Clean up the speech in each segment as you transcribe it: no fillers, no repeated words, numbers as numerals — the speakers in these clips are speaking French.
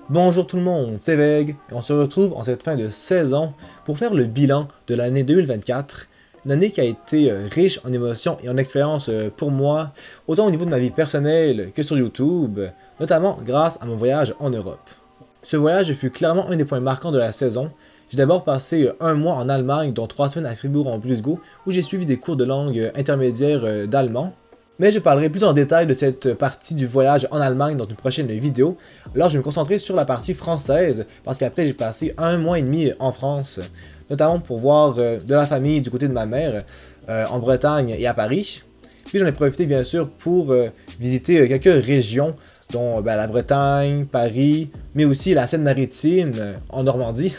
Bonjour tout le monde, c'est Veg, et on se retrouve en cette fin de saison pour faire le bilan de l'année 2024, une année qui a été riche en émotions et en expériences pour moi, autant au niveau de ma vie personnelle que sur YouTube, notamment grâce à mon voyage en Europe. Ce voyage fut clairement un des points marquants de la saison. J'ai d'abord passé un mois en Allemagne, dont 3 semaines à Fribourg-en-Brisgau, où j'ai suivi des cours de langue intermédiaire d'allemand. Mais je parlerai plus en détail de cette partie du voyage en Allemagne dans une prochaine vidéo. Alors je vais me concentrer sur la partie française, parce qu'après j'ai passé un mois et demi en France, notamment pour voir de la famille du côté de ma mère, en Bretagne et à Paris. Puis j'en ai profité bien sûr pour visiter quelques régions, dont la Bretagne, Paris, mais aussi la Seine-Maritime en Normandie,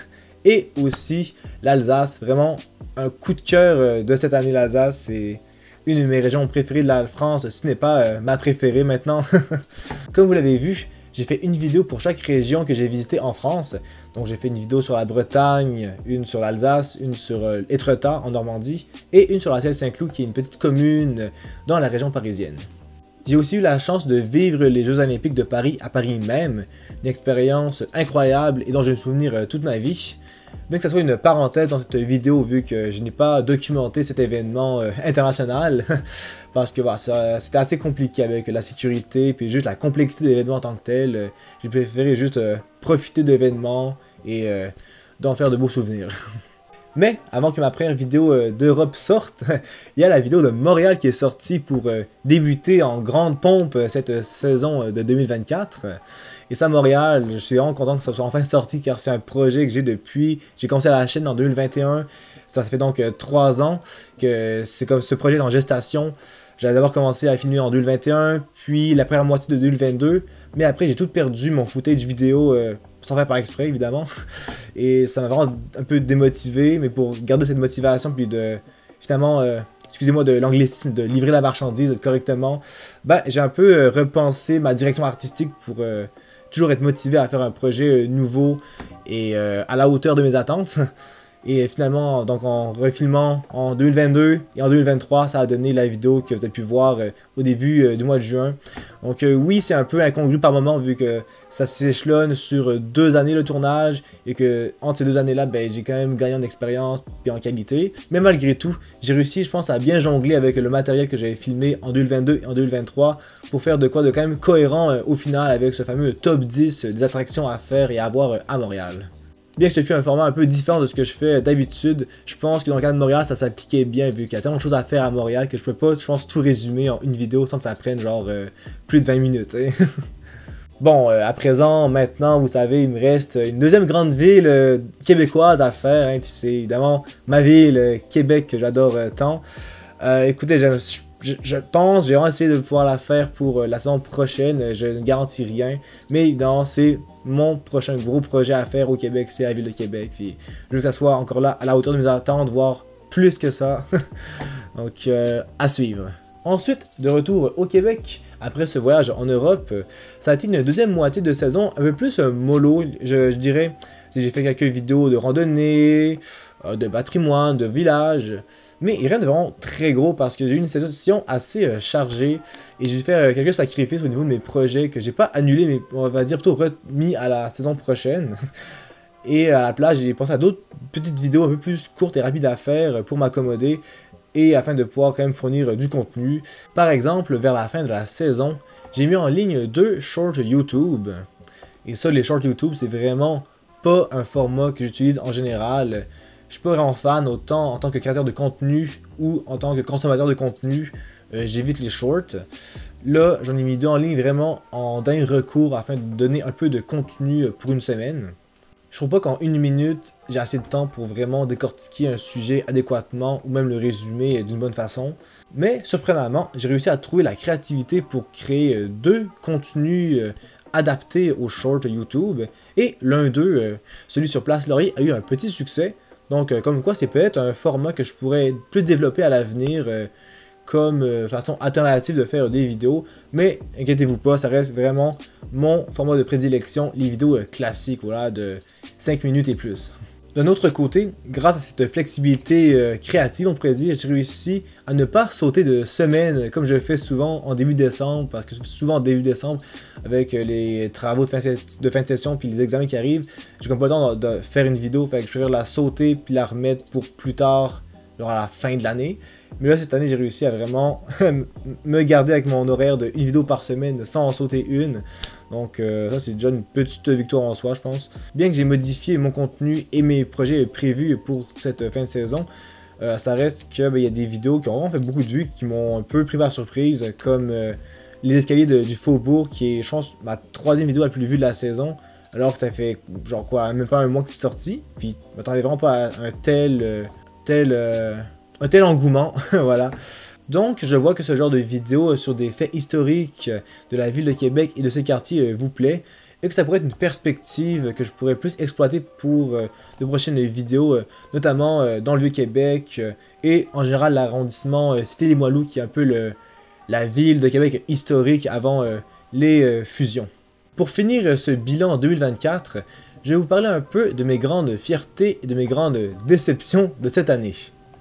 et aussi l'Alsace. Vraiment un coup de cœur de cette année, l'Alsace, c'est une de mes régions préférées de la France, si ce n'est pas ma préférée maintenant. Comme vous l'avez vu, j'ai fait une vidéo pour chaque région que j'ai visitée en France. Donc j'ai fait une vidéo sur la Bretagne, une sur l'Alsace, une sur Étretat en Normandie, et une sur la Celle-Saint-Cloud qui est une petite commune dans la région parisienne. J'ai aussi eu la chance de vivre les Jeux Olympiques de Paris à Paris même, une expérience incroyable et dont je vais me souvenir toute ma vie. Bien que ce soit une parenthèse dans cette vidéo vu que je n'ai pas documenté cet événement international, parce que c'était assez compliqué avec la sécurité puis juste la complexité de l'événement en tant que tel. J'ai préféré juste profiter de l'événement et d'en faire de beaux souvenirs. Mais avant que ma première vidéo d'Europe sorte, il y a la vidéo de Montréal qui est sortie pour débuter en grande pompe cette saison de 2024. Et ça, Montréal, je suis vraiment content que ça soit enfin sorti car c'est un projet que j'ai depuis. J'ai commencé la chaîne en 2021. Ça fait donc 3 ans que c'est comme ce projet est en gestation. J'avais d'abord commencé à filmer en 2021, puis la première moitié de 2022. Mais après, j'ai tout perdu mon footage vidéo sans faire par exprès, évidemment. Et ça m'a vraiment un peu démotivé. Mais pour garder cette motivation, puis de finalement, excusez-moi de l'anglicisme, de livrer la marchandise correctement, j'ai un peu repensé ma direction artistique pour toujours être motivé à faire un projet nouveau et à la hauteur de mes attentes. Et finalement, donc en refilmant en 2022 et en 2023, ça a donné la vidéo que vous avez pu voir au début du mois de juin. Donc oui, c'est un peu incongru par moment vu que ça s'échelonne sur 2 années le tournage et que entre ces 2 années-là, j'ai quand même gagné en expérience et en qualité. Mais malgré tout, j'ai réussi, je pense, à bien jongler avec le matériel que j'avais filmé en 2022 et en 2023 pour faire de quoi de quand même cohérent au final avec ce fameux top 10 des attractions à faire et à voir à Montréal. Bien que ce fût un format un peu différent de ce que je fais d'habitude, je pense que dans le cas de Montréal, ça s'appliquait bien vu qu'il y a tellement de choses à faire à Montréal que je peux pas, je pense, tout résumer en une vidéo sans que ça prenne genre plus de 20 minutes. Bon, à présent, maintenant, vous savez, il me reste une deuxième grande ville québécoise à faire, puis c'est évidemment ma ville, Québec, que j'adore tant. Écoutez, je pense, j'ai vraiment essayé de pouvoir la faire pour la saison prochaine, je ne garantis rien, mais évidemment, c'est mon prochain gros projet à faire au Québec, c'est la ville de Québec, puis je veux que ça soit encore là, à la hauteur de mes attentes, voire plus que ça, donc à suivre. Ensuite, de retour au Québec, après ce voyage en Europe, ça a été une deuxième moitié de saison un peu plus mollo, je dirais. J'ai fait quelques vidéos de randonnée, de patrimoine, de village, mais rien de vraiment très gros parce que j'ai eu une session assez chargée et j'ai dû faire quelques sacrifices au niveau de mes projets que j'ai pas annulés, mais on va dire plutôt remis à la saison prochaine. Et à la place, j'ai pensé à d'autres petites vidéos un peu plus courtes et rapides à faire pour m'accommoder et afin de pouvoir quand même fournir du contenu. Par exemple, vers la fin de la saison, j'ai mis en ligne 2 shorts YouTube. Et ça, les shorts YouTube, c'est vraiment pas un format que j'utilise en général. Je suis pas vraiment fan, autant en tant que créateur de contenu ou en tant que consommateur de contenu, j'évite les shorts. Là, j'en ai mis 2 en ligne vraiment en dernier recours afin de donner un peu de contenu pour une semaine. Je trouve pas qu'en 1 minute, j'ai assez de temps pour vraiment décortiquer un sujet adéquatement ou même le résumer d'une bonne façon. Mais surprenamment, j'ai réussi à trouver la créativité pour créer 2 contenus adaptés aux shorts YouTube. Et l'un d'eux, celui sur Place Laurier, a eu un petit succès. Donc comme quoi c'est peut-être un format que je pourrais plus développer à l'avenir comme façon alternative de faire des vidéos. Mais inquiétez-vous pas, ça reste vraiment mon format de prédilection, les vidéos classiques, voilà, de 5 minutes et plus. D'un autre côté, grâce à cette flexibilité créative, on pourrait dire, j'ai réussi à ne pas sauter de semaine comme je le fais souvent en début décembre, parce que souvent en début décembre, avec les travaux de fin de session puis les examens qui arrivent, j'ai comme pas le temps de faire une vidéo, fait que je préfère la sauter puis la remettre pour plus tard, genre à la fin de l'année. Mais là, cette année, j'ai réussi à vraiment me garder avec mon horaire de une vidéo par semaine sans en sauter une. Donc ça, c'est déjà une petite victoire en soi, je pense. Bien que j'ai modifié mon contenu et mes projets prévus pour cette fin de saison, ça reste qu'il y a des vidéos qui ont vraiment fait beaucoup de vues, qui m'ont un peu pris par surprise, comme les escaliers du Faubourg, qui est, je pense, ma 3e vidéo la plus vue de la saison. Alors que ça fait, genre quoi, même pas un mois que c'est sorti. Puis je m'attendais vraiment pas à un tel engouement, voilà. Donc, je vois que ce genre de vidéo sur des faits historiques de la ville de Québec et de ses quartiers vous plaît, et que ça pourrait être une perspective que je pourrais plus exploiter pour de prochaines vidéos, notamment dans le Vieux-Québec et en général l'arrondissement Cité-des-Moilous, qui est un peu la ville de Québec historique avant les fusions. Pour finir ce bilan en 2024, je vais vous parler un peu de mes grandes fiertés et de mes grandes déceptions de cette année.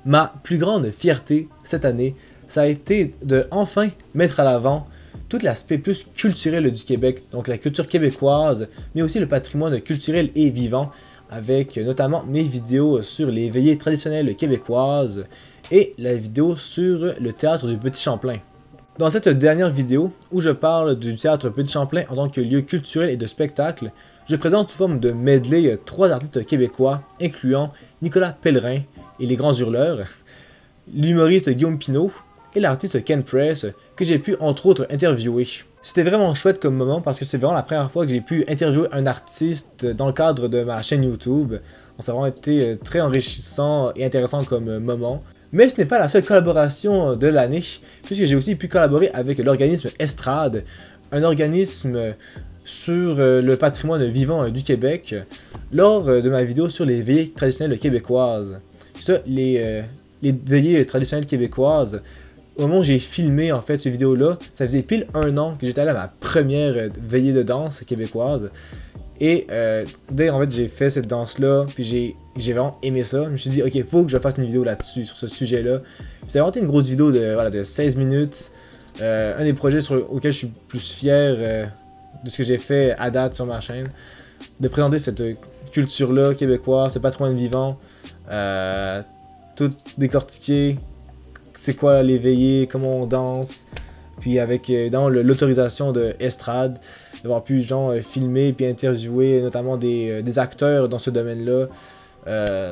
Ma plus grande fierté cette année, ça a été de enfin mettre à l'avant tout l'aspect plus culturel du Québec, donc la culture québécoise, mais aussi le patrimoine culturel et vivant, avec notamment mes vidéos sur les veillées traditionnelles québécoises et la vidéo sur le théâtre du Petit Champlain. Dans cette dernière vidéo, où je parle du théâtre Petit Champlain en tant que lieu culturel et de spectacle, je présente sous forme de medley 3 artistes québécois, incluant Nicolas Pellerin et les Grands Hurleurs, l'humoriste Guillaume Pinault et l'artiste Ken Press, que j'ai pu entre autres interviewer. C'était vraiment chouette comme moment parce que c'est vraiment la première fois que j'ai pu interviewer un artiste dans le cadre de ma chaîne YouTube. Ça a vraiment été très enrichissant et intéressant comme moment. Mais ce n'est pas la seule collaboration de l'année, puisque j'ai aussi pu collaborer avec l'organisme Estrade, un organisme sur le patrimoine vivant du Québec, lors de ma vidéo sur les veillées traditionnelles québécoises. Ça, les veillées traditionnelles québécoises, au moment où j'ai filmé en fait cette vidéo-là, ça faisait pile 1 an que j'étais allé à ma première veillée de danse québécoise. Et dès en fait j'ai fait cette danse-là, puis j'ai vraiment aimé ça. Je me suis dit, ok, faut que je fasse une vidéo là-dessus, sur ce sujet-là. C'est vraiment été une grosse vidéo de 16 minutes. Un des projets auxquels je suis plus fier de ce que j'ai fait à date sur ma chaîne. De présenter cette culture-là québécoise, ce patrimoine vivant, tout décortiquer, c'est quoi les veillées, comment on danse, puis avec dans l'autorisation de Estrade, d'avoir pu genre filmer puis interviewer notamment des acteurs dans ce domaine-là.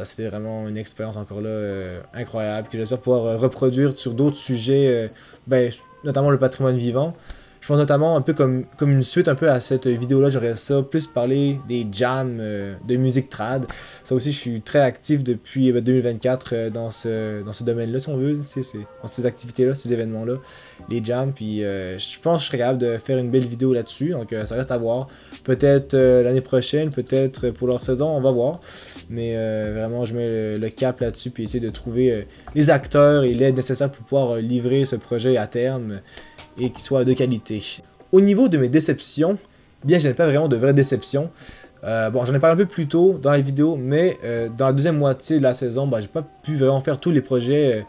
C'était vraiment une expérience encore là incroyable que j'espère pouvoir reproduire sur d'autres sujets, notamment le patrimoine vivant. Je pense notamment un peu comme une suite un peu à cette vidéo-là, j'aurais ça, plus parler des jams de musique trad. Ça aussi, je suis très actif depuis 2024 dans ce domaine-là, si on veut, dans ces activités-là, ces événements-là, les jams. Puis je pense que je serais capable de faire une belle vidéo là-dessus, donc ça reste à voir. Peut-être l'année prochaine, peut-être pour leur saison, on va voir. Mais vraiment, je mets le cap là-dessus, puis essayer de trouver les acteurs et l'aide nécessaire pour pouvoir livrer ce projet à terme et qu'il soit de qualité. Au niveau de mes déceptions, bien je n'ai pas vraiment de vraies déceptions. Bon, j'en ai parlé un peu plus tôt dans la vidéo, mais dans la deuxième moitié de la saison, j'ai pas pu vraiment faire tous les projets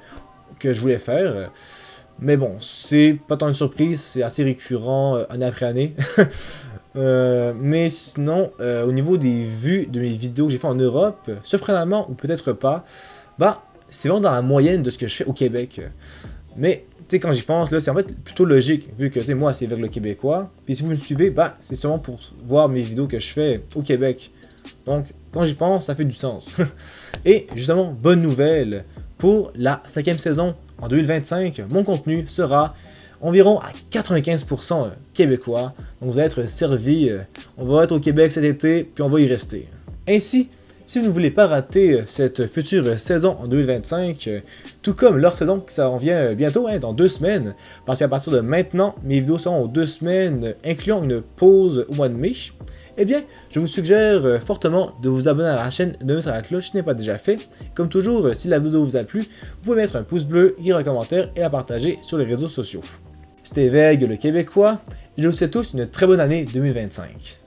que je voulais faire. Mais bon, c'est pas tant une surprise, c'est assez récurrent année après année. Mais sinon, au niveau des vues de mes vidéos que j'ai fait en Europe, surprenamment ou peut-être pas, c'est vraiment dans la moyenne de ce que je fais au Québec. Mais tu sais, quand j'y pense, là, c'est en fait plutôt logique, vu que moi, c'est vers le québécois. Puis si vous me suivez, c'est sûrement pour voir mes vidéos que je fais au Québec. Donc, quand j'y pense, ça fait du sens. Et justement, bonne nouvelle, pour la 5e saison en 2025, mon contenu sera environ à 95% québécois. Donc, vous allez être servi. On va être au Québec cet été, puis on va y rester. Ainsi, si vous ne voulez pas rater cette future saison en 2025, tout comme leur saison qui s'en vient bientôt, dans 2 semaines, parce qu'à partir de maintenant, mes vidéos seront aux 2 semaines, incluant une pause au mois de mai, eh bien, je vous suggère fortement de vous abonner à la chaîne, de mettre la cloche si ce n'est pas déjà fait. Comme toujours, si la vidéo vous a plu, vous pouvez mettre un pouce bleu, écrire un commentaire et la partager sur les réseaux sociaux. C'était Veg, le Québécois, et je vous souhaite tous une très bonne année 2025.